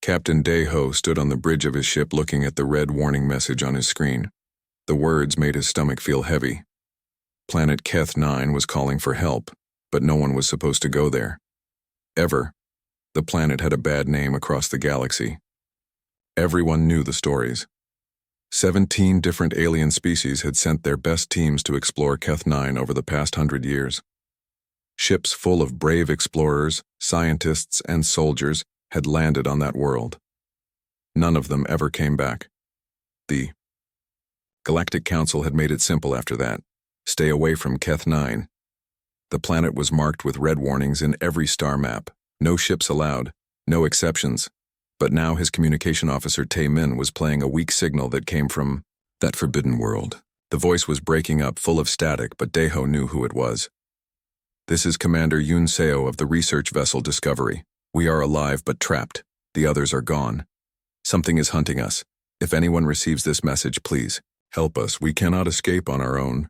Captain Daeho stood on the bridge of his ship looking at the red warning message on his screen. The words made his stomach feel heavy. Planet Keth 9 was calling for help, but no one was supposed to go there. Ever. The planet had a bad name across the galaxy. Everyone knew the stories. 17 different alien species had sent their best teams to explore Keth 9 over the past 100 years. Ships full of brave explorers, scientists, and soldiers had landed on that world. None of them ever came back. The Galactic Council had made it simple after that. Stay away from Keth 9. The planet was marked with red warnings in every star map. No ships allowed, no exceptions. But now his communication officer Tae-min was playing a weak signal that came from that forbidden world. The voice was breaking up, full of static, but Daeho knew who it was. This is Commander Yoon Seo of the research vessel Discovery. We are alive but trapped. The others are gone. Something is hunting us. If anyone receives this message, please help us. We cannot escape on our own.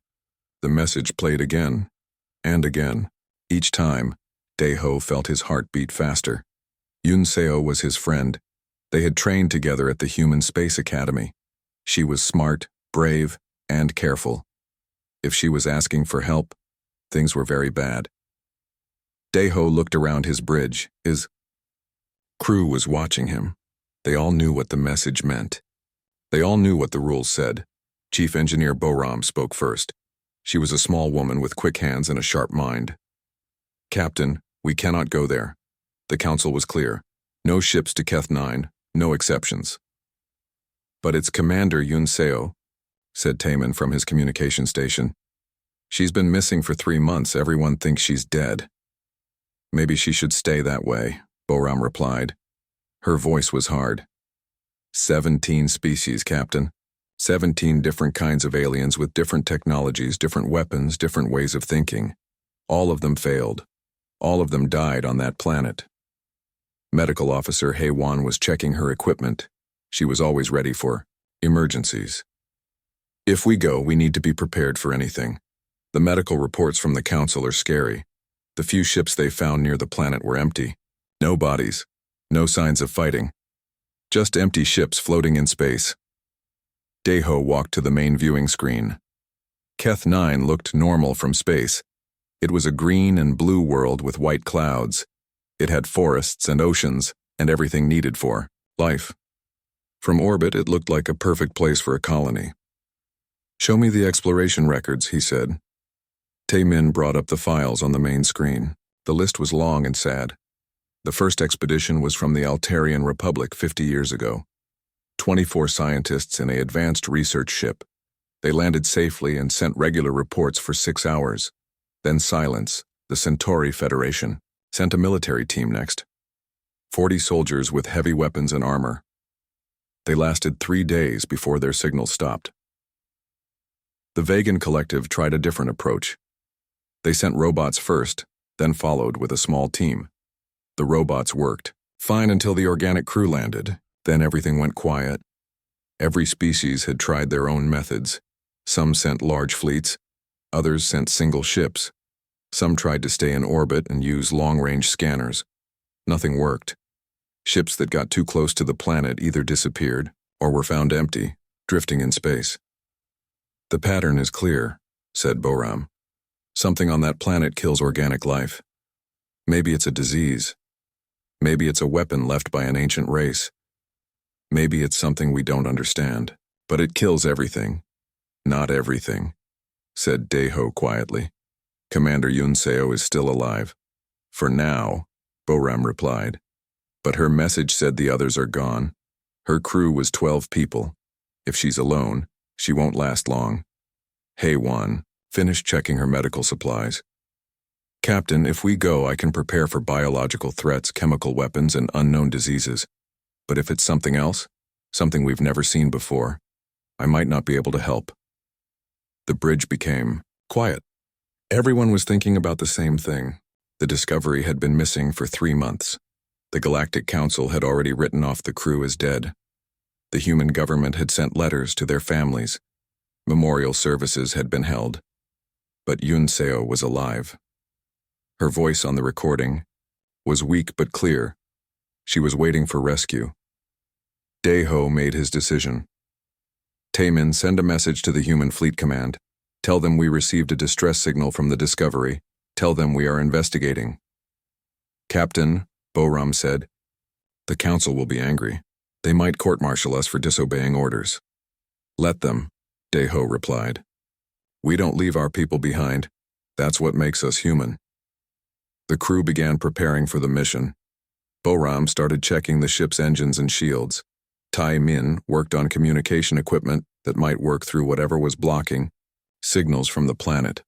The message played again and again. Each time, Daeho felt his heart beat faster. Yoon Seo was his friend. They had trained together at the Human Space Academy. She was smart, brave, and careful. If she was asking for help, things were very bad. Daeho looked around his bridge. His crew was watching him. They all knew what the message meant. They all knew what the rules said. Chief Engineer Boram spoke first. She was a small woman with quick hands and a sharp mind. Captain, we cannot go there. The council was clear. No ships to Keth 9, no exceptions. But it's Commander Yoon Seo, said Tae-min from his communication station. She's been missing for 3 months. Everyone thinks she's dead. Maybe she should stay that way, Boram replied. Her voice was hard. 17 species, Captain. 17 different kinds of aliens with different technologies, different weapons, different ways of thinking. All of them failed. All of them died on that planet. Medical Officer Hae-won was checking her equipment. She was always ready for emergencies. If we go, we need to be prepared for anything. The medical reports from the council are scary. The few ships they found near the planet were empty. No bodies. No signs of fighting. Just empty ships floating in space. Daeho walked to the main viewing screen. Keth 9 looked normal from space. It was a green and blue world with white clouds. It had forests and oceans, and everything needed for life. From orbit, it looked like a perfect place for a colony. Show me the exploration records, he said. Tae-min brought up the files on the main screen. The list was long and sad. The first expedition was from the Altarian Republic 50 years ago. 24 scientists in an advanced research ship. They landed safely and sent regular reports for 6 hours. Then silence. The Centauri Federation sent a military team next. 40 soldiers with heavy weapons and armor. They lasted 3 days before their signal stopped. The Vegan Collective tried a different approach. They sent robots first, then followed with a small team. The robots worked fine until the organic crew landed. Then everything went quiet. Every species had tried their own methods. Some sent large fleets, others sent single ships. Some tried to stay in orbit and use long-range scanners. Nothing worked. Ships that got too close to the planet either disappeared or were found empty, drifting in space. The pattern is clear, said Boram. Something on that planet kills organic life. Maybe it's a disease. Maybe it's a weapon left by an ancient race. Maybe it's something we don't understand, but it kills everything. Not everything, said Daeho quietly. Commander Yoon Seo is still alive. For now, Boram replied. But her message said the others are gone. Her crew was 12 people. If she's alone, she won't last long. Hae-won finished checking her medical supplies. Captain, if we go, I can prepare for biological threats, chemical weapons, and unknown diseases. But if it's something else, something we've never seen before, I might not be able to help. The bridge became quiet. Everyone was thinking about the same thing. The Discovery had been missing for 3 months. The Galactic Council had already written off the crew as dead. The human government had sent letters to their families. Memorial services had been held. But Yoon Seo was alive. Her voice on the recording was weak but clear. She was waiting for rescue, Daeho made his decision. Taemin, send a message to the Human Fleet Command. Tell them we received a distress signal from the Discovery. Tell them we are investigating. Captain, Boram said, the Council will be angry. They might court-martial us for disobeying orders. Let them, Daeho replied. We don't leave our people behind. That's what makes us human. The crew began preparing for the mission. Boram started checking the ship's engines and shields. Tai Min worked on communication equipment that might work through whatever was blocking signals from the planet.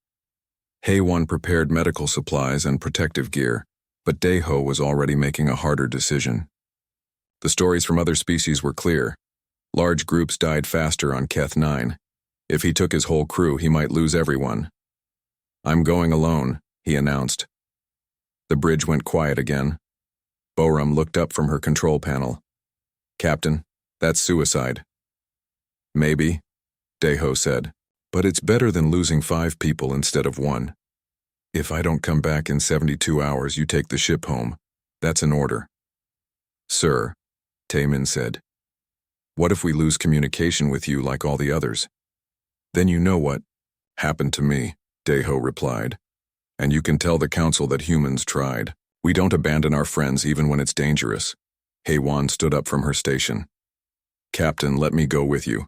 Haewon prepared medical supplies and protective gear, but Daeho was already making a harder decision. The stories from other species were clear. Large groups died faster on Keth 9. If he took his whole crew, he might lose everyone. I'm going alone, he announced. The bridge went quiet again. Boram looked up from her control panel. Captain, that's suicide. Maybe, Daeho said, but it's better than losing 5 people instead of 1. If I don't come back in 72 hours, you take the ship home. That's an order. Sir, Taemin said. What if we lose communication with you like all the others? Then you know what happened to me, Daeho replied. And you can tell the Council that humans tried. We don't abandon our friends even when it's dangerous. Haewon stood up from her station. Captain, let me go with you.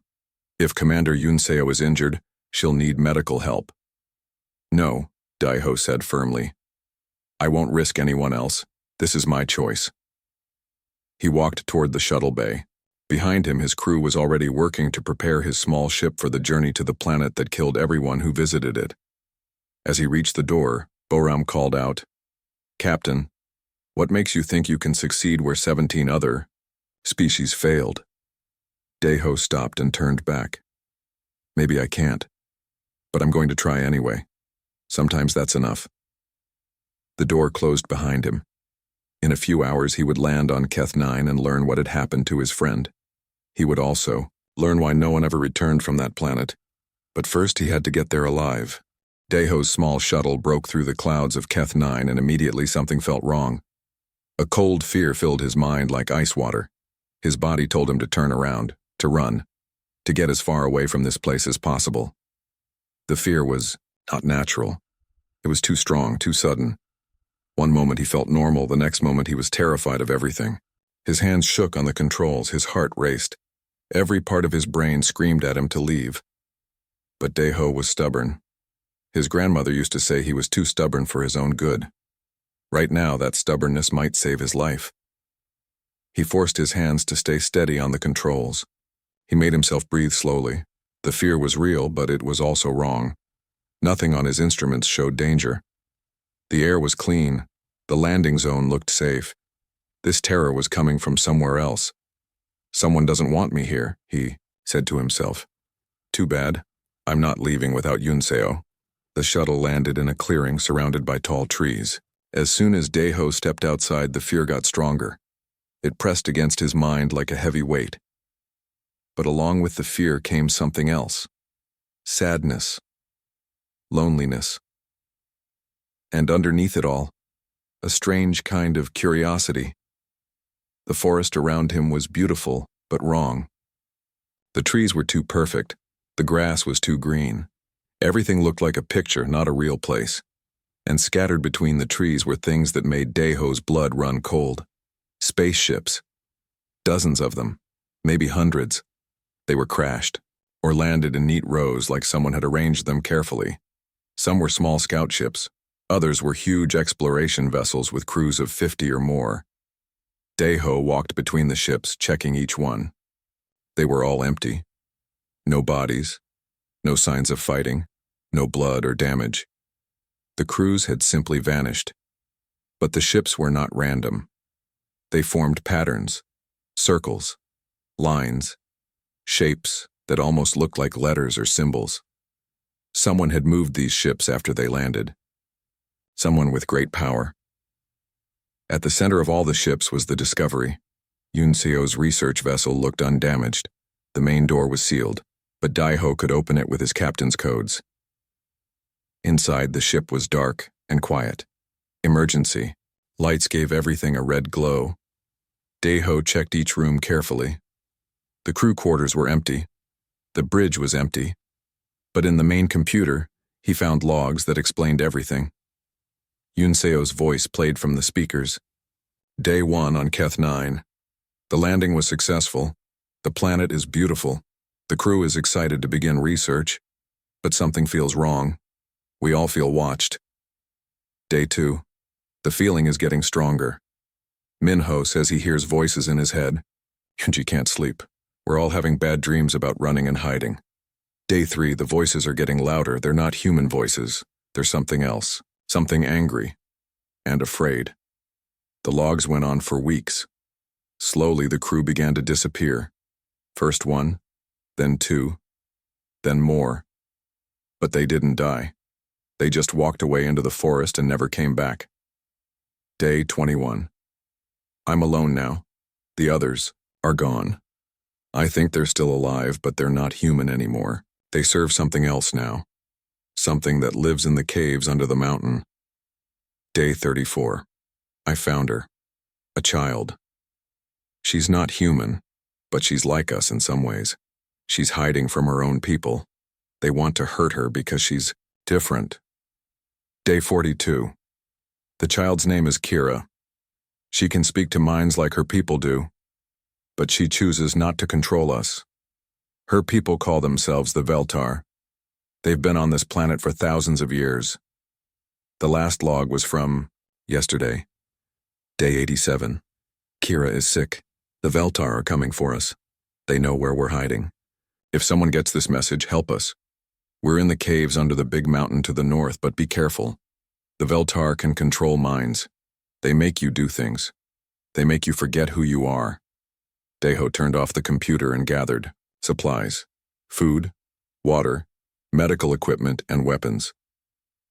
If Commander Yunseo is injured, she'll need medical help. No, Daeho said firmly. I won't risk anyone else. This is my choice. He walked toward the shuttle bay. Behind him, his crew was already working to prepare his small ship for the journey to the planet that killed everyone who visited it. As he reached the door, Boram called out, Captain, what makes you think you can succeed where 17 other species failed? Daeho stopped and turned back. Maybe I can't, but I'm going to try anyway. Sometimes that's enough. The door closed behind him. In a few hours, he would land on Keth 9 and learn what had happened to his friend. He would also learn why no one ever returned from that planet. But first, he had to get there alive. Daeho's small shuttle broke through the clouds of Keth 9 and immediately something felt wrong. A cold fear filled his mind like ice water. His body told him to turn around, to run, to get as far away from this place as possible. The fear was not natural. It was too strong, too sudden. One moment he felt normal, the next moment he was terrified of everything. His hands shook on the controls, his heart raced. Every part of his brain screamed at him to leave. But Daeho was stubborn. His grandmother used to say he was too stubborn for his own good. Right now, that stubbornness might save his life. He forced his hands to stay steady on the controls. He made himself breathe slowly. The fear was real, but it was also wrong. Nothing on his instruments showed danger. The air was clean. The landing zone looked safe. This terror was coming from somewhere else. Someone doesn't want me here, he said to himself. Too bad. I'm not leaving without Yunseo. The shuttle landed in a clearing surrounded by tall trees. As soon as Daeho stepped outside, the fear got stronger. It pressed against his mind like a heavy weight. But along with the fear came something else. Sadness. Loneliness. And underneath it all, a strange kind of curiosity. The forest around him was beautiful, but wrong. The trees were too perfect. The grass was too green. Everything looked like a picture, not a real place. And scattered between the trees were things that made Daeho's blood run cold. Spaceships. Dozens of them, maybe hundreds. They were crashed, or landed in neat rows like someone had arranged them carefully. Some were small scout ships. Others were huge exploration vessels with crews of 50 or more. Daeho walked between the ships, checking each one. They were all empty. No bodies, no signs of fighting, no blood or damage. The crews had simply vanished. But the ships were not random. They formed patterns, circles, lines, shapes that almost looked like letters or symbols. Someone had moved these ships after they landed. Someone with great power. At the center of all the ships was the Discovery. Yunseo's research vessel looked undamaged. The main door was sealed, but Daeho could open it with his captain's codes. Inside, the ship was dark and quiet. Emergency. Lights gave everything a red glow. Daeho checked each room carefully. The crew quarters were empty. The bridge was empty. But in the main computer, he found logs that explained everything. Yunseo's voice played from the speakers. Day 1 on Keth 9. The landing was successful. The planet is beautiful. The crew is excited to begin research. But something feels wrong. We all feel watched. Day 2. The feeling is getting stronger. Minho says he hears voices in his head. Yunji can't sleep. We're all having bad dreams about running and hiding. Day 3, the voices are getting louder. They're not human voices. They're something else. Something angry. And afraid. The logs went on for weeks. Slowly, the crew began to disappear. First 1, then 2, then more. But they didn't die. They just walked away into the forest and never came back. Day 21. I'm alone now. The others are gone. I think they're still alive, but they're not human anymore. They serve something else now. Something that lives in the caves under the mountain. Day 34. I found her. A child. She's not human, but she's like us in some ways. She's hiding from her own people. They want to hurt her because she's different. Day 42. The child's name is Kira. She can speak to minds like her people do, but she chooses not to control us. Her people call themselves the Veltar. They've been on this planet for thousands of years. The last log was from yesterday. Day 87. Kira is sick. The Veltar are coming for us. They know where we're hiding. If someone gets this message, help us. We're in the caves under the big mountain to the north, but be careful. The Veltar can control minds. They make you do things. They make you forget who you are. Daeho turned off the computer and gathered supplies, food, water, medical equipment, and weapons.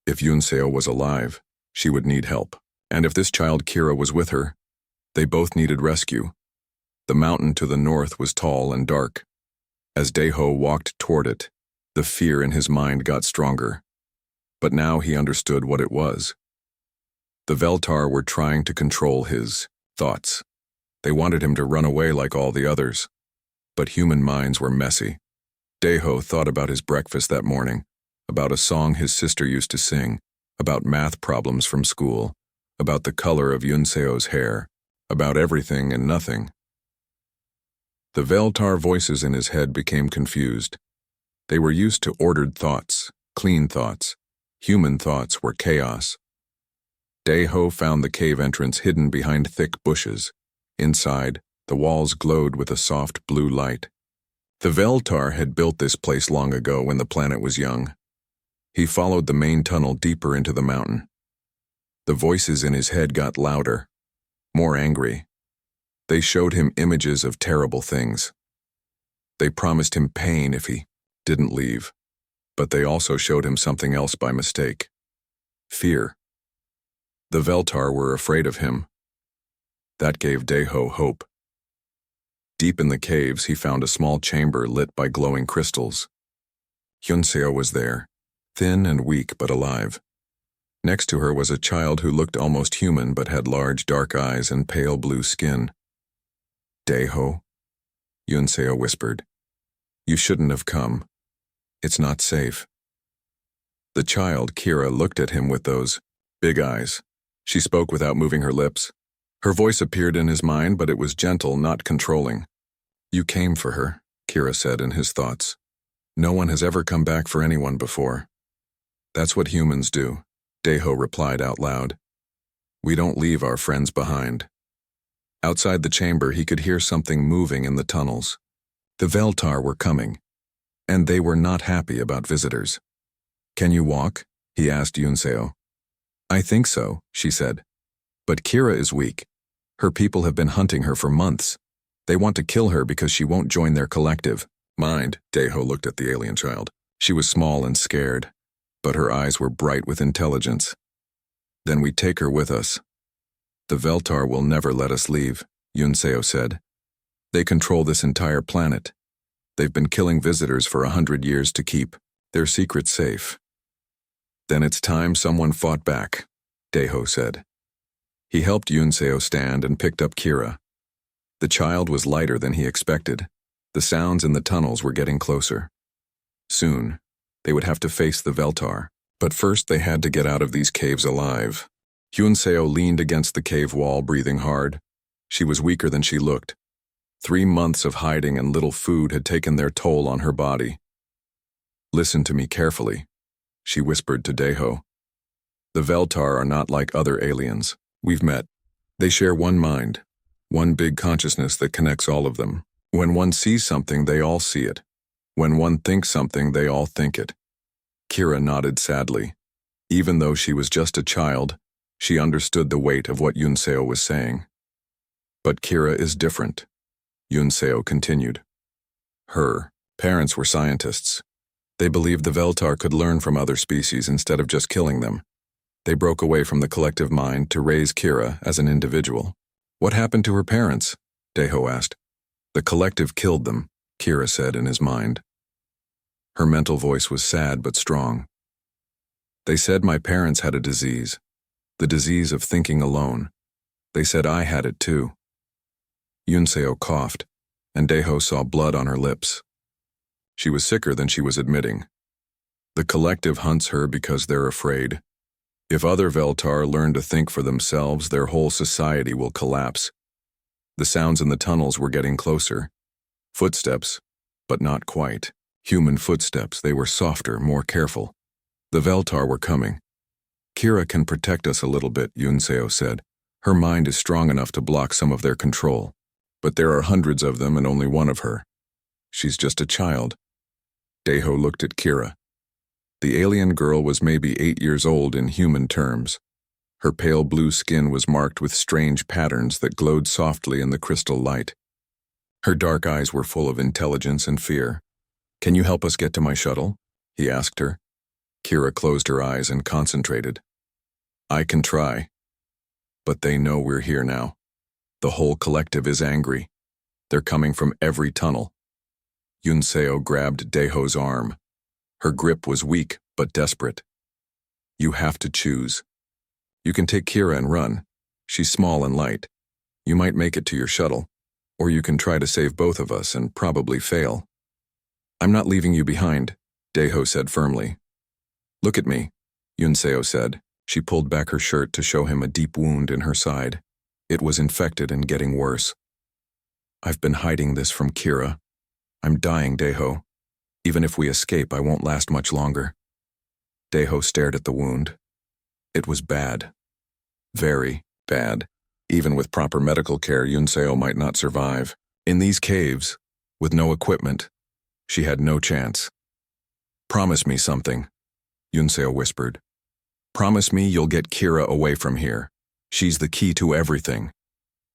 If Yunseo was alive, she would need help. And if this child Kira was with her, they both needed rescue. The mountain to the north was tall and dark. As Daeho walked toward it, the fear in his mind got stronger. But now he understood what it was. The Veltar were trying to control his thoughts. They wanted him to run away like all the others. But human minds were messy. Daeho thought about his breakfast that morning, about a song his sister used to sing, about math problems from school, about the color of Yunseo's hair, about everything and nothing. The Veltar voices in his head became confused. They were used to ordered thoughts, clean thoughts. Human thoughts were chaos. Daeho found the cave entrance hidden behind thick bushes. Inside, the walls glowed with a soft blue light. The Veltar had built this place long ago when the planet was young. He followed the main tunnel deeper into the mountain. The voices in his head got louder, more angry. They showed him images of terrible things. They promised him pain if he didn't leave, but they also showed him something else by mistake. Fear. The Veltar were afraid of him. That gave Daeho hope. Deep in the caves, he found a small chamber lit by glowing crystals. Yunseo was there, thin and weak but alive. Next to her was a child who looked almost human but had large dark eyes and pale blue skin. Daeho, Yunseo whispered. You shouldn't have come. It's not safe. The child, Kira, looked at him with those big eyes. She spoke without moving her lips. Her voice appeared in his mind, but it was gentle, not controlling. You came for her, Kira said in his thoughts. No one has ever come back for anyone before. That's what humans do, Daeho replied out loud. We don't leave our friends behind. Outside the chamber, he could hear something moving in the tunnels. The Veltar were coming, and they were not happy about visitors. Can you walk? He asked Yunseo. I think so, she said. But Kira is weak. Her people have been hunting her for months. They want to kill her because she won't join their collective. Mind, Daeho looked at the alien child. She was small and scared, but her eyes were bright with intelligence. Then we take her with us. The Veltar will never let us leave, Yunseo said. They control this entire planet. They've been killing visitors for 100 years to keep their secret safe. Then it's time someone fought back, Daeho said. He helped Yunseo stand and picked up Kira. The child was lighter than he expected. The sounds in the tunnels were getting closer. Soon, they would have to face the Veltar. But first they had to get out of these caves alive. Hyunseo leaned against the cave wall, breathing hard. She was weaker than she looked. 3 months of hiding and little food had taken their toll on her body. "Listen to me carefully," she whispered to Daeho. "The Veltar are not like other aliens we've met. They share one mind, one big consciousness that connects all of them. When one sees something, they all see it. When one thinks something, they all think it." Kira nodded sadly. Even though she was just a child, she understood the weight of what Hyunseo was saying. "But Kira is different," Hyunseo continued. Her parents were scientists. They believed the Veltar could learn from other species instead of just killing them. They broke away from the collective mind to raise Kira as an individual. "What happened to her parents?" Daeho asked. "The collective killed them," Kira said in his mind. Her mental voice was sad but strong. "They said my parents had a disease, the disease of thinking alone. They said I had it too." Hyunseo coughed, and Daeho saw blood on her lips. She was sicker than she was admitting. "The collective hunts her because they're afraid. If other Veltar learn to think for themselves, their whole society will collapse." The sounds in the tunnels were getting closer. Footsteps, but not quite. Human footsteps. They were softer, more careful. The Veltar were coming. "Kira can protect us a little bit," Hyunseo said. "Her mind is strong enough to block some of their control. But there are hundreds of them and only one of her. She's just a child." Daeho looked at Kira. The alien girl was maybe 8 years old in human terms. Her pale blue skin was marked with strange patterns that glowed softly in the crystal light. Her dark eyes were full of intelligence and fear. "Can you help us get to my shuttle?" he asked her. Kira closed her eyes and concentrated. "I can try. But they know we're here now. The whole collective is angry. They're coming from every tunnel." Hyunseo grabbed Daeho's arm. Her grip was weak but desperate. "You have to choose. You can take Kira and run. She's small and light. You might make it to your shuttle. Or you can try to save both of us and probably fail." "I'm not leaving you behind," Daeho said firmly. "Look at me," Hyunseo said. She pulled back her shirt to show him a deep wound in her side. It was infected and getting worse. "I've been hiding this from Kira. I'm dying, Daeho. Even if we escape, I won't last much longer." Daeho stared at the wound. It was bad. Very bad. Even with proper medical care, Hyunseo might not survive. In these caves, with no equipment, she had no chance. "Promise me something," Hyunseo whispered. "Promise me you'll get Kira away from here. She's the key to everything.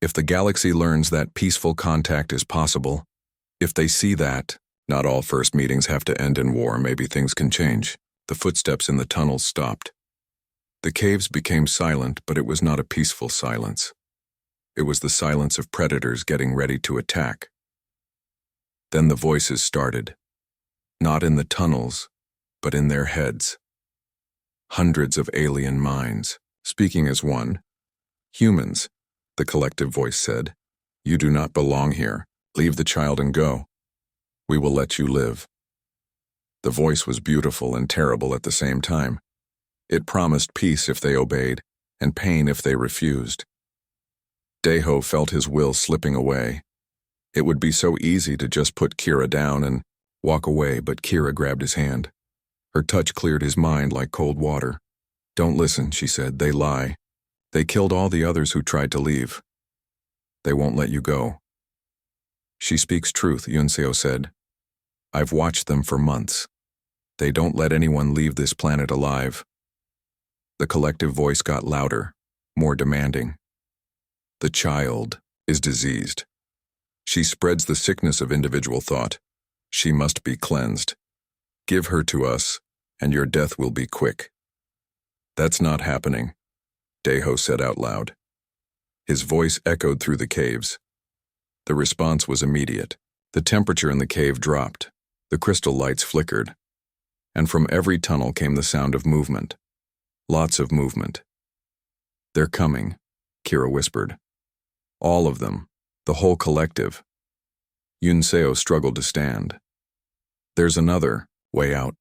If the galaxy learns that peaceful contact is possible, if they see that, not all first meetings have to end in war, maybe things can change." The footsteps in the tunnels stopped. The caves became silent, but it was not a peaceful silence. It was the silence of predators getting ready to attack. Then the voices started. Not in the tunnels, but in their heads. Hundreds of alien minds, speaking as one. "Humans," the collective voice said. "You do not belong here. Leave the child and go. We will let you live." The voice was beautiful and terrible at the same time. It promised peace if they obeyed, and pain if they refused. Daeho felt his will slipping away. It would be so easy to just put Kira down and walk away, but Kira grabbed his hand. Her touch cleared his mind like cold water. "Don't listen," she said. "They lie. They killed all the others who tried to leave. They won't let you go." "She speaks truth," Hyunseo said. "I've watched them for months. They don't let anyone leave this planet alive." The collective voice got louder, more demanding. "The child is diseased. She spreads the sickness of individual thought. She must be cleansed. Give her to us, and your death will be quick." "That's not happening," Daeho said out loud. His voice echoed through the caves. The response was immediate. The temperature in the cave dropped. The crystal lights flickered. And from every tunnel came the sound of movement. Lots of movement. "They're coming," Kira whispered. "All of them. The whole collective." Yunseo struggled to stand. There's another way out.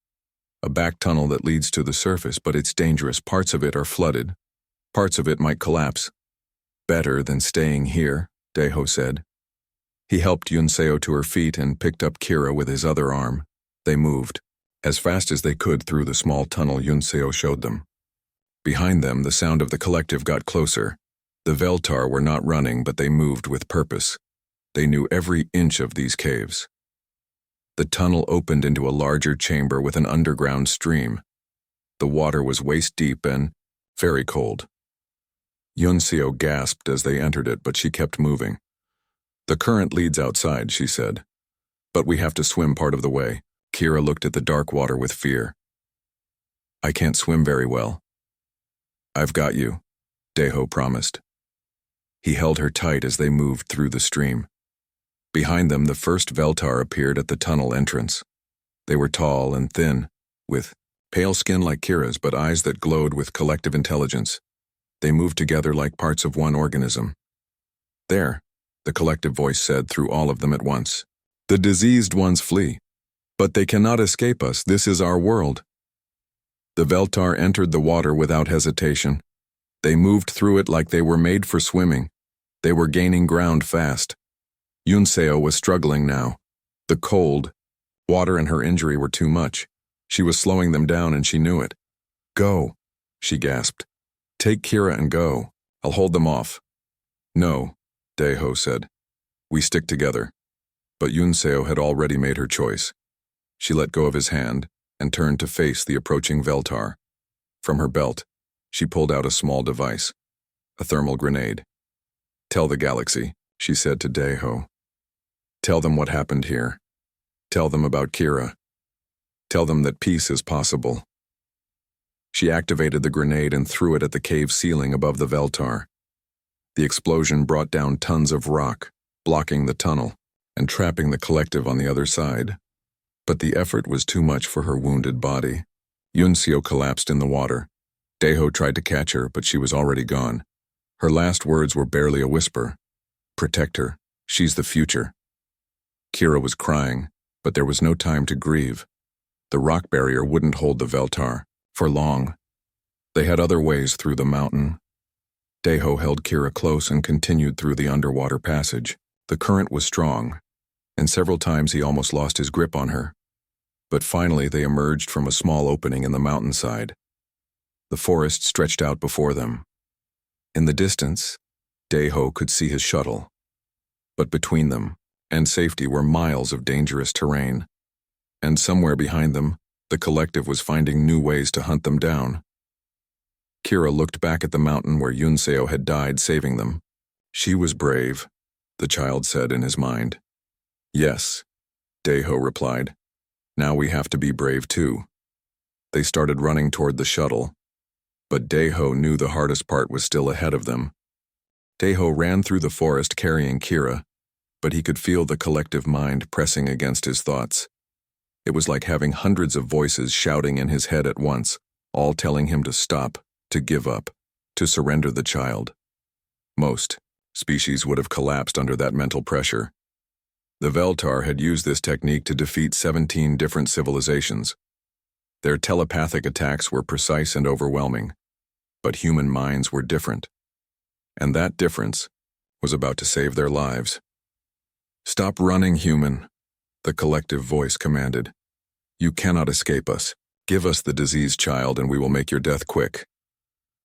A back tunnel that leads to the surface, but it's dangerous. Parts of it are flooded. Parts of it might collapse. Better than staying here, Daeho said. He helped Yunseo to her feet and picked up Kira with his other arm. They moved, as fast as they could through the small tunnel Yunseo showed them. Behind them, the sound of the collective got closer. The Veltar were not running, but they moved with purpose. They knew every inch of these caves. The tunnel opened into a larger chamber with an underground stream. The water was waist-deep and very cold. Yunseo gasped as they entered it, but she kept moving. The current leads outside, she said. But we have to swim part of the way. Kira looked at the dark water with fear. I can't swim very well. I've got you, Daeho promised. He held her tight as they moved through the stream. Behind them, the first Veltar appeared at the tunnel entrance. They were tall and thin, with pale skin like Kira's, but eyes that glowed with collective intelligence. They moved together like parts of one organism. There, the collective voice said through all of them at once. The diseased ones flee. But they cannot escape us. This is our world. The Veltar entered the water without hesitation. They moved through it like they were made for swimming. They were gaining ground fast. Yunseo was struggling now. The cold, water and her injury were too much. She was slowing them down and she knew it. Go, she gasped. Take Kira and go. I'll hold them off. No, Daeho said. We stick together. But Yunseo had already made her choice. She let go of his hand and turned to face the approaching Veltar. From her belt, she pulled out a small device, a thermal grenade. Tell the galaxy, she said to Daeho. Tell them what happened here. Tell them about Kira. Tell them that peace is possible. She activated the grenade and threw it at the cave ceiling above the Veltar. The explosion brought down tons of rock, blocking the tunnel and trapping the collective on the other side. But the effort was too much for her wounded body. Yunseo collapsed in the water. Daeho tried to catch her, but she was already gone. Her last words were barely a whisper. Protect her. She's the future. Kira was crying, but there was no time to grieve. The rock barrier wouldn't hold the Veltar for long. They had other ways through the mountain. Daeho held Kira close and continued through the underwater passage. The current was strong, and several times he almost lost his grip on her. But finally they emerged from a small opening in the mountainside. The forest stretched out before them. In the distance, Daeho could see his shuttle. But between them and safety were miles of dangerous terrain. And somewhere behind them, the collective was finding new ways to hunt them down. Kira looked back at the mountain where Yunseo had died saving them. She was brave, the child said in his mind. Yes, Daeho replied. Now we have to be brave too. They started running toward the shuttle. But Daeho knew the hardest part was still ahead of them. Daeho ran through the forest carrying Kira, but he could feel the collective mind pressing against his thoughts. It was like having hundreds of voices shouting in his head at once, all telling him to stop, to give up, to surrender the child. Most species would have collapsed under that mental pressure. The Veltar had used this technique to defeat 17 different civilizations. Their telepathic attacks were precise and overwhelming, but human minds were different. And that difference was about to save their lives. Stop running, human, the collective voice commanded. You cannot escape us. Give us the diseased child and we will make your death quick.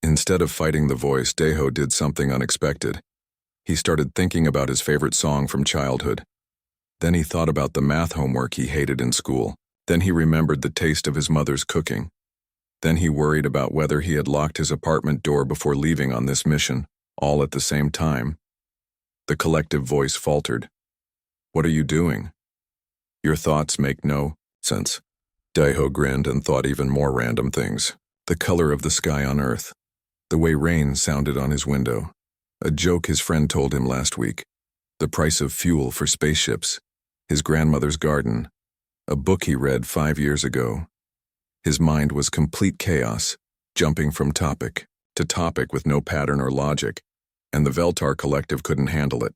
Instead of fighting the voice, Daeho did something unexpected. He started thinking about his favorite song from childhood. Then he thought about the math homework he hated in school. Then he remembered the taste of his mother's cooking. Then he worried about whether he had locked his apartment door before leaving on this mission, all at the same time. The collective voice faltered. What are you doing? Your thoughts make no sense. Daeho grinned and thought even more random things. The color of the sky on Earth. The way rain sounded on his window. A joke his friend told him last week. The price of fuel for spaceships. His grandmother's garden. A book he read 5 years ago. His mind was complete chaos, jumping from topic to topic with no pattern or logic, and the Veltar collective couldn't handle it.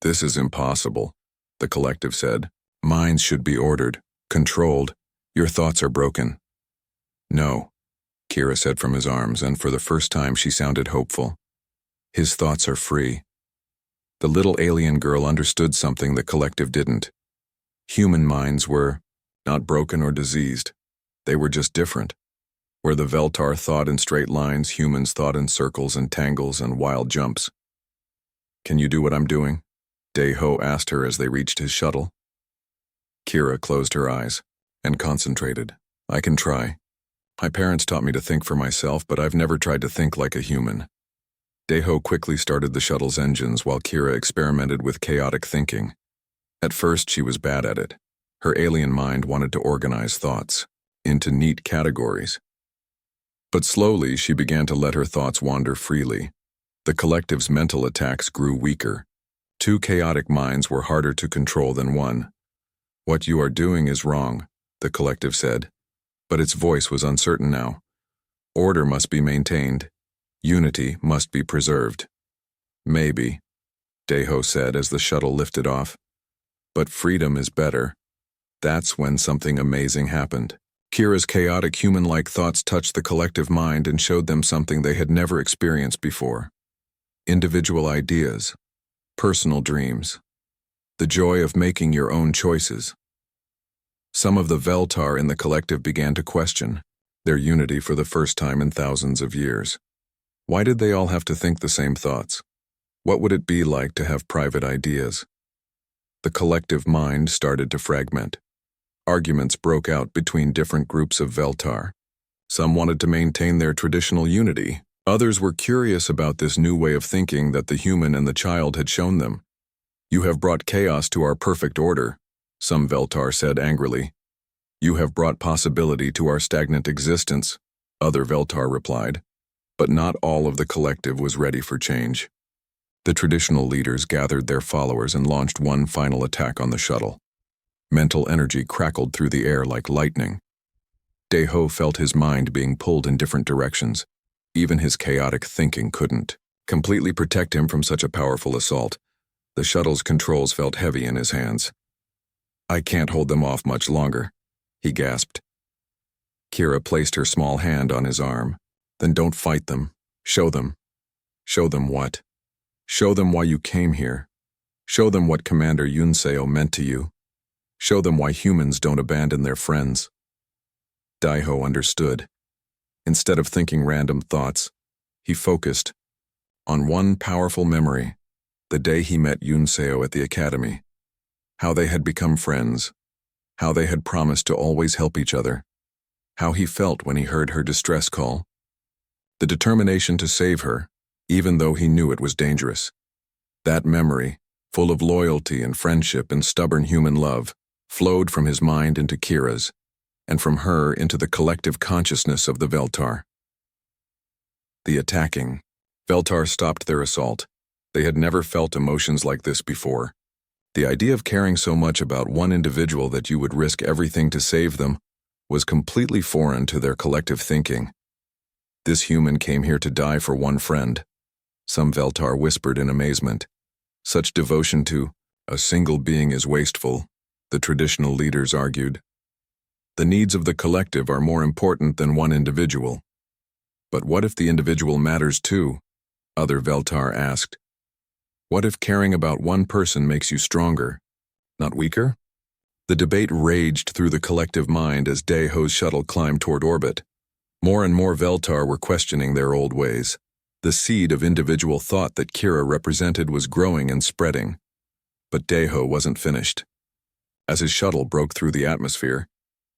This is impossible, the collective said. Minds should be ordered, controlled. Your thoughts are broken. No, Kira said from his arms, and for the first time she sounded hopeful. His thoughts are free. The little alien girl understood something the collective didn't. Human minds were not broken or diseased. They were just different. Where the Veltar thought in straight lines, humans thought in circles and tangles and wild jumps. Can you do what I'm doing? Daeho asked her as they reached his shuttle. Kira closed her eyes and concentrated. I can try. My parents taught me to think for myself, but I've never tried to think like a human. Daeho quickly started the shuttle's engines while Kira experimented with chaotic thinking. At first, she was bad at it. Her alien mind wanted to organize thoughts into neat categories. But slowly, she began to let her thoughts wander freely. The collective's mental attacks grew weaker. Two chaotic minds were harder to control than one. What you are doing is wrong, the collective said, but its voice was uncertain now. Order must be maintained. Unity must be preserved. Maybe, Daeho said as the shuttle lifted off. But freedom is better. That's when something amazing happened. Kira's chaotic human-like thoughts touched the collective mind and showed them something they had never experienced before. Individual ideas, personal dreams, the joy of making your own choices. Some of the Veltar in the collective began to question their unity for the first time in thousands of years. Why did they all have to think the same thoughts? What would it be like to have private ideas? The collective mind started to fragment. Arguments broke out between different groups of Veltar. Some wanted to maintain their traditional unity. Others were curious about this new way of thinking that the human and the child had shown them. You have brought chaos to our perfect order, some Veltar said angrily. You have brought possibility to our stagnant existence, other Veltar replied. But not all of the collective was ready for change. The traditional leaders gathered their followers and launched one final attack on the shuttle. Mental energy crackled through the air like lightning. Daeho felt his mind being pulled in different directions. Even his chaotic thinking couldn't completely protect him from such a powerful assault. The shuttle's controls felt heavy in his hands. I can't hold them off much longer, he gasped. Kira placed her small hand on his arm. Then don't fight them. Show them. Show them what? Show them why you came here. Show them what Commander Yunseo meant to you. Show them why humans don't abandon their friends. Daeho understood. Instead of thinking random thoughts, he focused on one powerful memory, the day he met Yunseo at the academy. How they had become friends. How they had promised to always help each other. How he felt when he heard her distress call. The determination to save her, even though he knew it was dangerous. That memory, full of loyalty and friendship and stubborn human love, flowed from his mind into Kira's, and from her into the collective consciousness of the Veltar. The attacking Veltar stopped their assault. They had never felt emotions like this before. The idea of caring so much about one individual that you would risk everything to save them was completely foreign to their collective thinking. This human came here to die for one friend. Some Veltar whispered in amazement. Such devotion to a single being is wasteful, the traditional leaders argued. The needs of the collective are more important than one individual. But what if the individual matters too? Other Veltar asked. What if caring about one person makes you stronger, not weaker? The debate raged through the collective mind as Daeho's shuttle climbed toward orbit. More and more Veltar were questioning their old ways. The seed of individual thought that Kira represented was growing and spreading. But Daeho wasn't finished. As his shuttle broke through the atmosphere,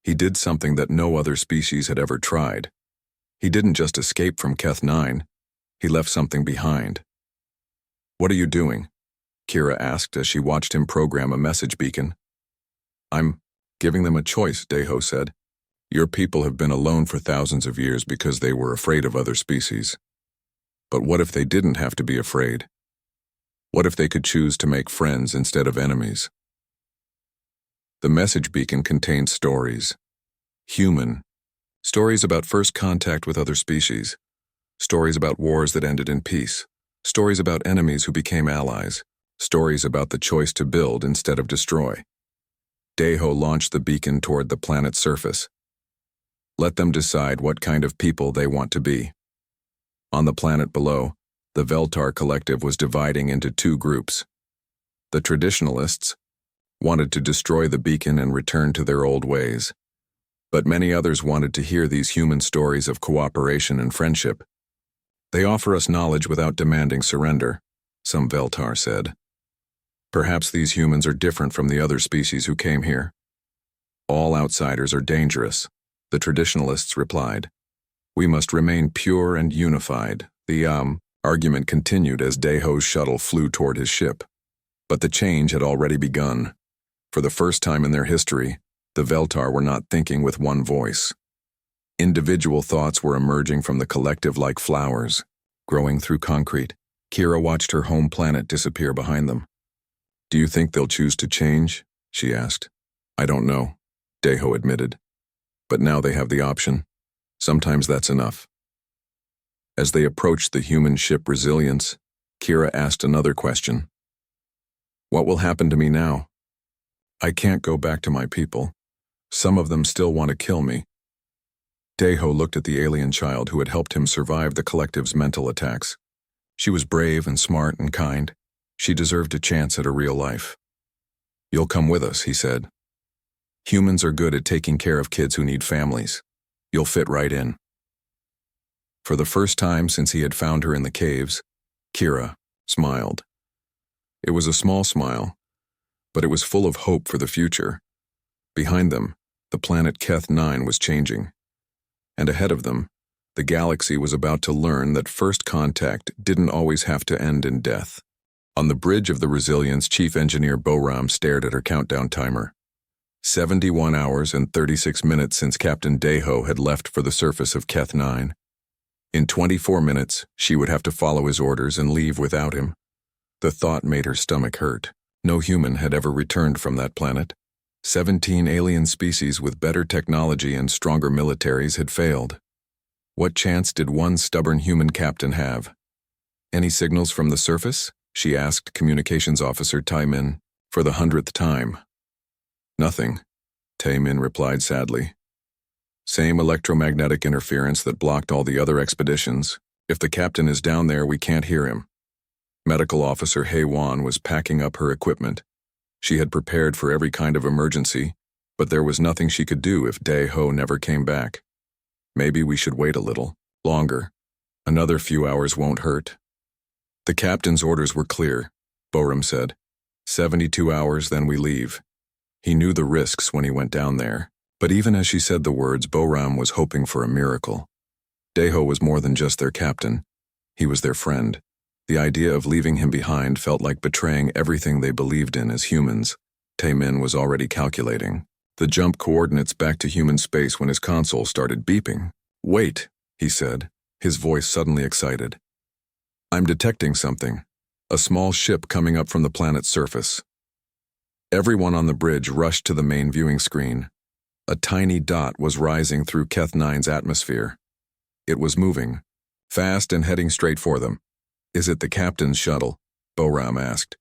he did something that no other species had ever tried. He didn't just escape from Keth 9, he left something behind. What are you doing? Kira asked as she watched him program a message beacon. I'm giving them a choice, Daeho said. Your people have been alone for thousands of years because they were afraid of other species. But what if they didn't have to be afraid? What if they could choose to make friends instead of enemies? The message beacon contained stories. Human. Stories about first contact with other species. Stories about wars that ended in peace. Stories about enemies who became allies. stories about the choice to build instead of destroy. Deho launched the beacon toward the planet's surface. Let them decide what kind of people they want to be. On the planet below, the Veltar collective was dividing into two groups. The traditionalists wanted to destroy the beacon and return to their old ways. But many others wanted to hear these human stories of cooperation and friendship. They offer us knowledge without demanding surrender, some Veltar said. Perhaps these humans are different from the other species who came here. All outsiders are dangerous, the traditionalists replied. We must remain pure and unified. The argument continued as Deho's shuttle flew toward his ship. But the change had already begun. For the first time in their history, the Veltar were not thinking with one voice. Individual thoughts were emerging from the collective like flowers, growing through concrete. Kira watched her home planet disappear behind them. Do you think they'll choose to change? She asked. I don't know, Deho admitted. But now they have the option. Sometimes that's enough. As they approached the human ship Resilience, Kira asked another question. What will happen to me now? I can't go back to my people. Some of them still want to kill me. Deho looked at the alien child who had helped him survive the collective's mental attacks. She was brave and smart and kind. She deserved a chance at a real life. You'll come with us, he said. Humans are good at taking care of kids who need families. You'll fit right in. For the first time since he had found her in the caves, Kira smiled. It was a small smile, but it was full of hope for the future. Behind them, the planet Keth 9 was changing. And ahead of them, the galaxy was about to learn that first contact didn't always have to end in death. On the bridge of the Resilience, Chief Engineer Boram stared at her countdown timer. 71 hours and 36 minutes since Captain Deho had left for the surface of Keth 9. In 24 minutes, she would have to follow his orders and leave without him. The thought made her stomach hurt. No human had ever returned from that planet. 17 alien species with better technology and stronger militaries had failed. What chance did one stubborn human captain have? Any signals from the surface? She asked Communications Officer Taimin for the 100th time. Nothing, Taimin replied sadly. Same electromagnetic interference that blocked all the other expeditions. If the captain is down there, we can't hear him. Medical Officer Hei-Wan was packing up her equipment. She had prepared for every kind of emergency, but there was nothing she could do if Deho never came back. Maybe we should wait a little longer. Another few hours won't hurt. The captain's orders were clear, Boram said. 72 hours, then we leave. He knew the risks when he went down there, but even as she said the words, Boram was hoping for a miracle. Deho was more than just their captain. He was their friend. The idea of leaving him behind felt like betraying everything they believed in as humans. Taimin was already calculating the jump coordinates back to human space when his console started beeping. Wait, he said, his voice suddenly excited. I'm detecting something. A small ship coming up from the planet's surface. Everyone on the bridge rushed to the main viewing screen. A tiny dot was rising through Keth 9's atmosphere. It was moving, fast and heading straight for them. Is it the captain's shuttle? Boram asked.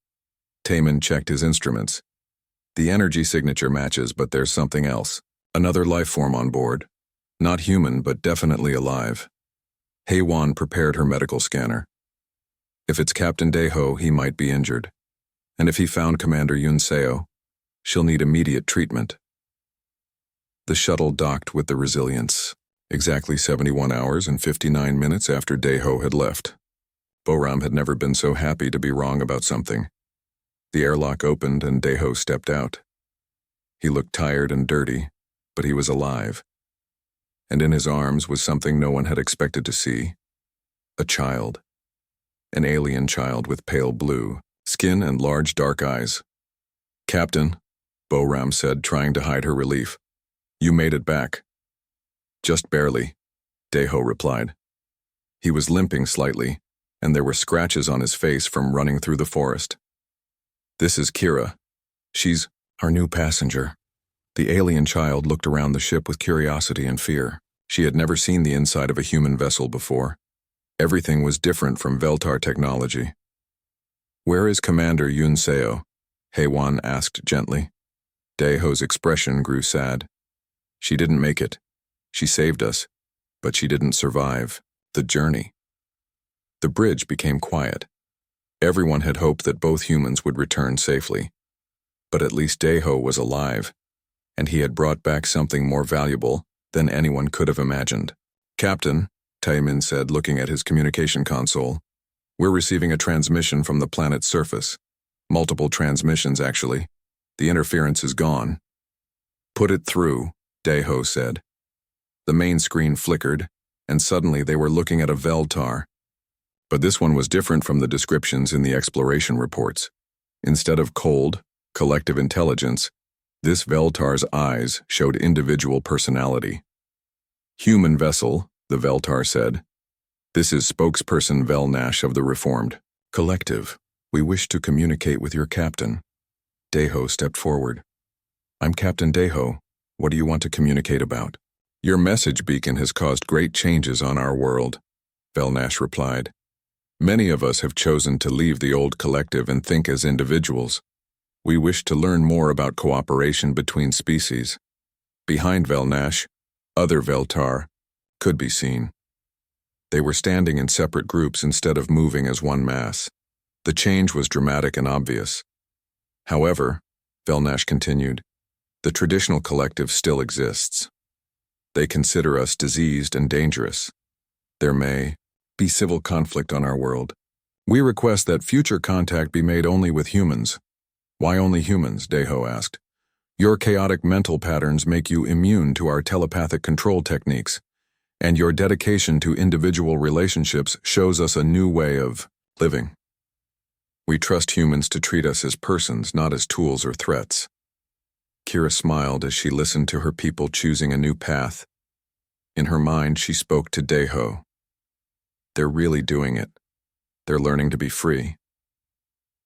Taimin checked his instruments. The energy signature matches, but there's something else. Another life form on board. Not human, but definitely alive. Hei-Wan prepared her medical scanner. If it's Captain Deho, he might be injured. And if he found Commander Yunseo, she'll need immediate treatment. The shuttle docked with the Resilience, exactly 71 hours and 59 minutes after Deho had left. Boram had never been so happy to be wrong about something. The airlock opened and Deho stepped out. He looked tired and dirty, but he was alive. And in his arms was something no one had expected to see. A child. An alien child with pale blue skin and large dark eyes. Captain, Boram said, trying to hide her relief. You made it back. Just barely, Deho replied. He was limping slightly, and there were scratches on his face from running through the forest. This is Kira. She's our new passenger. The alien child looked around the ship with curiosity and fear. She had never seen the inside of a human vessel before. Everything was different from Veltar technology. Where is Commander Yunseo? Heiwan asked gently. Daeho's expression grew sad. She didn't make it. She saved us, but she didn't survive the journey. The bridge became quiet. Everyone had hoped that both humans would return safely. But at least Daeho was alive, and he had brought back something more valuable than anyone could have imagined. Captain, Taemin said, looking at his communication console, we're receiving a transmission from the planet's surface. Multiple transmissions, actually. The interference is gone. Put it through, Daeho said. The main screen flickered, and suddenly they were looking at a Veltar. But this one was different from the descriptions in the exploration reports. Instead of cold, collective intelligence, this Veltar's eyes showed individual personality. Human vessel, the Veltar said. This is spokesperson Velnash of the Reformed Collective. We wish to communicate with your captain. Daeho stepped forward. I'm Captain Daeho. What do you want to communicate about? Your message beacon has caused great changes on our world, Velnash replied. Many of us have chosen to leave the old collective and think as individuals. We wish to learn more about cooperation between species. Behind Velnash, other Veltar could be seen. They were standing in separate groups instead of moving as one mass. The change was dramatic and obvious. However, Velnash continued, the traditional collective still exists. They consider us diseased and dangerous. There may be civil conflict on our world. We request that future contact be made only with humans. Why only humans? Daeho asked. Your chaotic mental patterns make you immune to our telepathic control techniques, and your dedication to individual relationships shows us a new way of living. We trust humans to treat us as persons, not as tools or threats. Kira smiled as she listened to her people choosing a new path. In her mind, she spoke to Daeho. They're really doing it. They're learning to be free.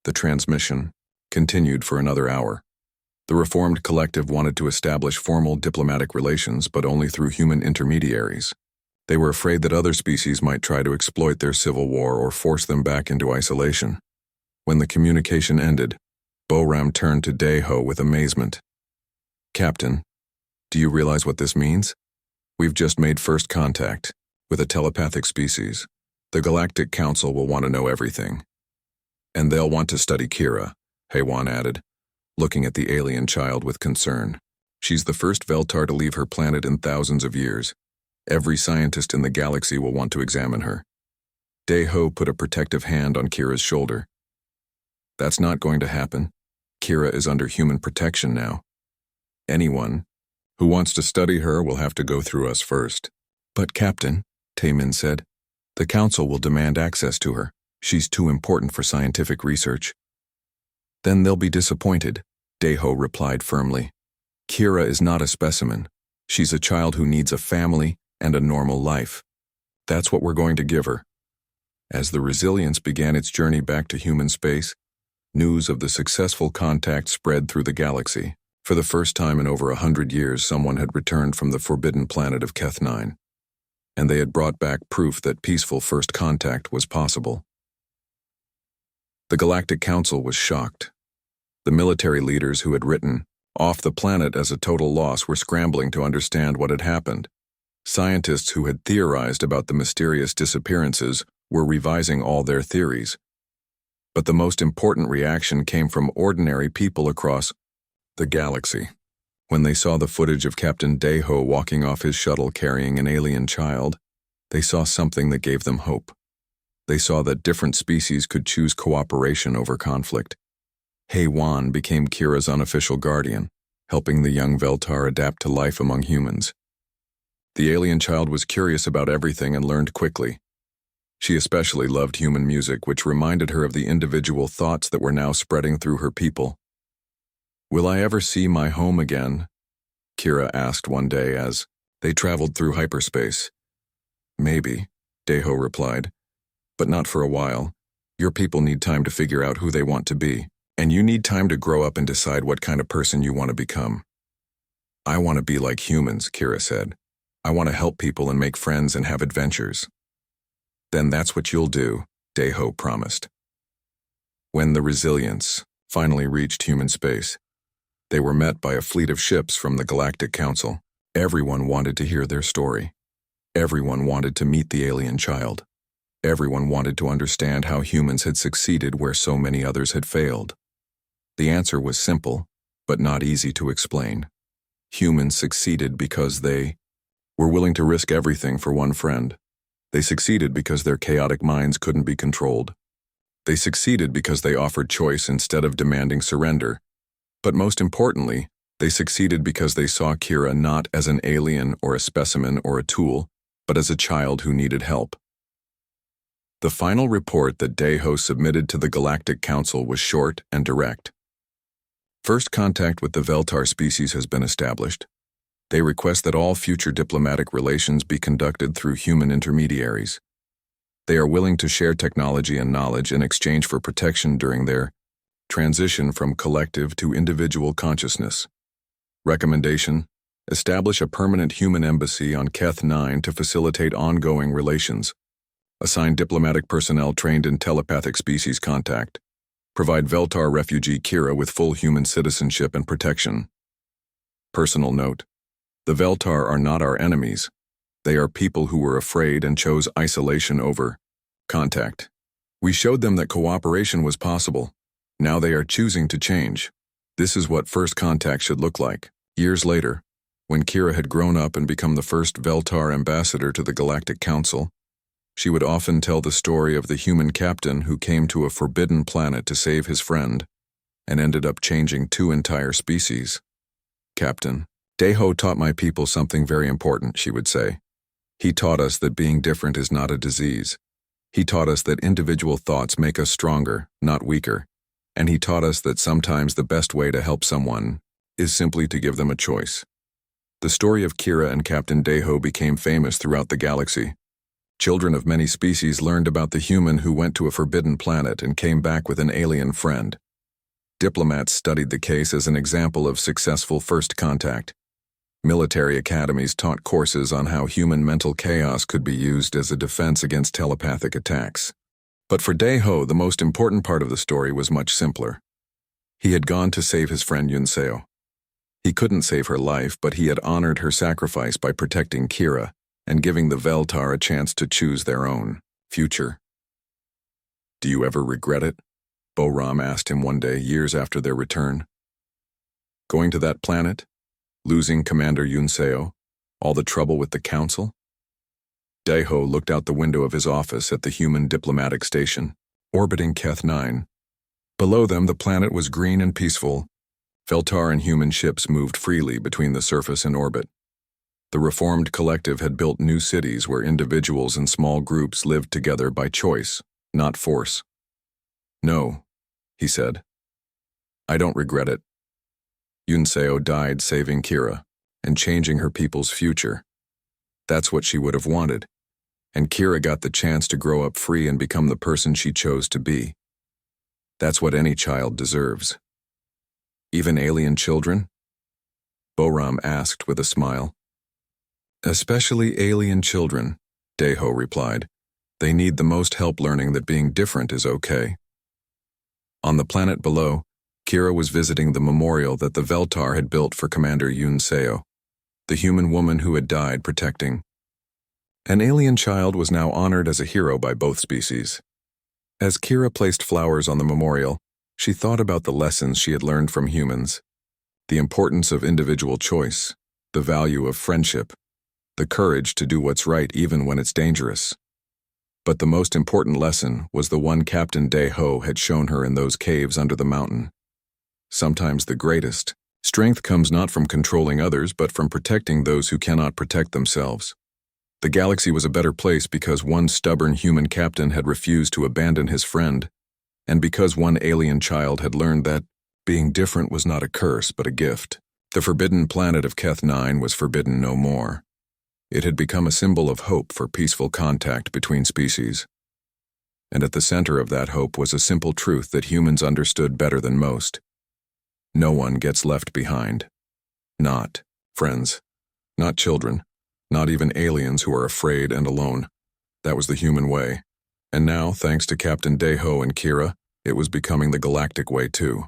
The transmission continued for another hour. The Reformed Collective wanted to establish formal diplomatic relations, but only through human intermediaries. They were afraid that other species might try to exploit their civil war or force them back into isolation. When the communication ended, Boram turned to Daeho with amazement. Captain, do you realize what this means? We've just made first contact with a telepathic species. The Galactic Council will want to know everything. And they'll want to study Kira, Heiwan added, looking at the alien child with concern. She's the first Veltar to leave her planet in thousands of years. Every scientist in the galaxy will want to examine her. Daeho put a protective hand on Kira's shoulder. That's not going to happen. Kira is under human protection now. Anyone who wants to study her will have to go through us first. But Captain, Taemin said, the Council will demand access to her. She's too important for scientific research. Then they'll be disappointed, Daeho replied firmly. Kira is not a specimen. She's a child who needs a family and a normal life. That's what we're going to give her. As the Resilience began its journey back to human space, news of the successful contact spread through the galaxy. For the first time in over 100 years, someone had returned from the forbidden planet of Keth 9, and they had brought back proof that peaceful first contact was possible. The Galactic Council was shocked. The military leaders who had written off the planet as a total loss were scrambling to understand what had happened. Scientists who had theorized about the mysterious disappearances were revising all their theories. But the most important reaction came from ordinary people across the galaxy. When they saw the footage of Captain Daeho walking off his shuttle carrying an alien child, they saw something that gave them hope. They saw that different species could choose cooperation over conflict. Heiwan became Kira's unofficial guardian, helping the young Veltar adapt to life among humans. The alien child was curious about everything and learned quickly. She especially loved human music, which reminded her of the individual thoughts that were now spreading through her people. Will I ever see my home again? Kira asked one day as they traveled through hyperspace. Maybe, Daeho replied, but not for a while. Your people need time to figure out who they want to be, and you need time to grow up and decide what kind of person you want to become. I want to be like humans, Kira said. I want to help people and make friends and have adventures. Then that's what you'll do, Daeho promised. When the Resilience finally reached human space, they were met by a fleet of ships from the Galactic Council. Everyone wanted to hear their story. Everyone wanted to meet the alien child. Everyone wanted to understand how humans had succeeded where so many others had failed. The answer was simple, but not easy to explain. Humans succeeded because they were willing to risk everything for one friend. They succeeded because their chaotic minds couldn't be controlled. They succeeded because they offered choice instead of demanding surrender. But most importantly, they succeeded because they saw Kira not as an alien or a specimen or a tool, but as a child who needed help. The final report that Deho submitted to the Galactic Council was short and direct. First contact with the Veltar species has been established. They request that all future diplomatic relations be conducted through human intermediaries. They are willing to share technology and knowledge in exchange for protection during their transition from collective to individual consciousness. Recommendation: establish a permanent human embassy on Keth 9 to facilitate ongoing relations. Assign diplomatic personnel trained in telepathic species contact. Provide Veltar refugee Kira with full human citizenship and protection. Personal note: the Veltar are not our enemies. They are people who were afraid and chose isolation over contact. We showed them that cooperation was possible. Now they are choosing to change. This is what first contact should look like. Years later, when Kira had grown up and become the first Veltar ambassador to the Galactic Council, she would often tell the story of the human captain who came to a forbidden planet to save his friend and ended up changing 2 entire species. Captain Deho taught my people something very important, she would say. He taught us that being different is not a disease. He taught us that individual thoughts make us stronger, not weaker. And he taught us that sometimes the best way to help someone is simply to give them a choice. The story of Kira and Captain Deho became famous throughout the galaxy. Children of many species learned about the human who went to a forbidden planet and came back with an alien friend. Diplomats studied the case as an example of successful first contact. Military academies taught courses on how human mental chaos could be used as a defense against telepathic attacks. But for Deho, the most important part of the story was much simpler. He had gone to save his friend Yunseo. He couldn't save her life, but he had honored her sacrifice by protecting Kira and giving the Veltar a chance to choose their own future. Do you ever regret it? Boram asked him one day, years after their return. Going to that planet? Losing Commander Yunseo? All the trouble with the council? Deho looked out the window of his office at the human diplomatic station, orbiting Keth 9. Below them, the planet was green and peaceful. Veltar and human ships moved freely between the surface and orbit. The reformed collective had built new cities where individuals and small groups lived together by choice, not force. No, he said. I don't regret it. Yunseo died saving Kira and changing her people's future. That's what she would have wanted. And Kira got the chance to grow up free and become the person she chose to be. That's what any child deserves. Even alien children? Boram asked with a smile. Especially alien children, Deho replied. They need the most help learning that being different is okay. On the planet below, Kira was visiting the memorial that the Veltar had built for Commander Yunseo, the human woman who had died protecting. An alien child was now honored as a hero by both species. As Kira placed flowers on the memorial, she thought about the lessons she had learned from humans, the importance of individual choice, the value of friendship, the courage to do what's right even when it's dangerous. But the most important lesson was the one Captain Deho had shown her in those caves under the mountain. Sometimes the greatest strength comes not from controlling others but from protecting those who cannot protect themselves. The galaxy was a better place because one stubborn human captain had refused to abandon his friend, and because one alien child had learned that being different was not a curse but a gift. The forbidden planet of Keth 9 was forbidden no more. It had become a symbol of hope for peaceful contact between species. And at the center of that hope was a simple truth that humans understood better than most. No one gets left behind. Not friends, not children, not even aliens who are afraid and alone. That was the human way. And now, thanks to Captain Deho and Kira, It was becoming the galactic way, too.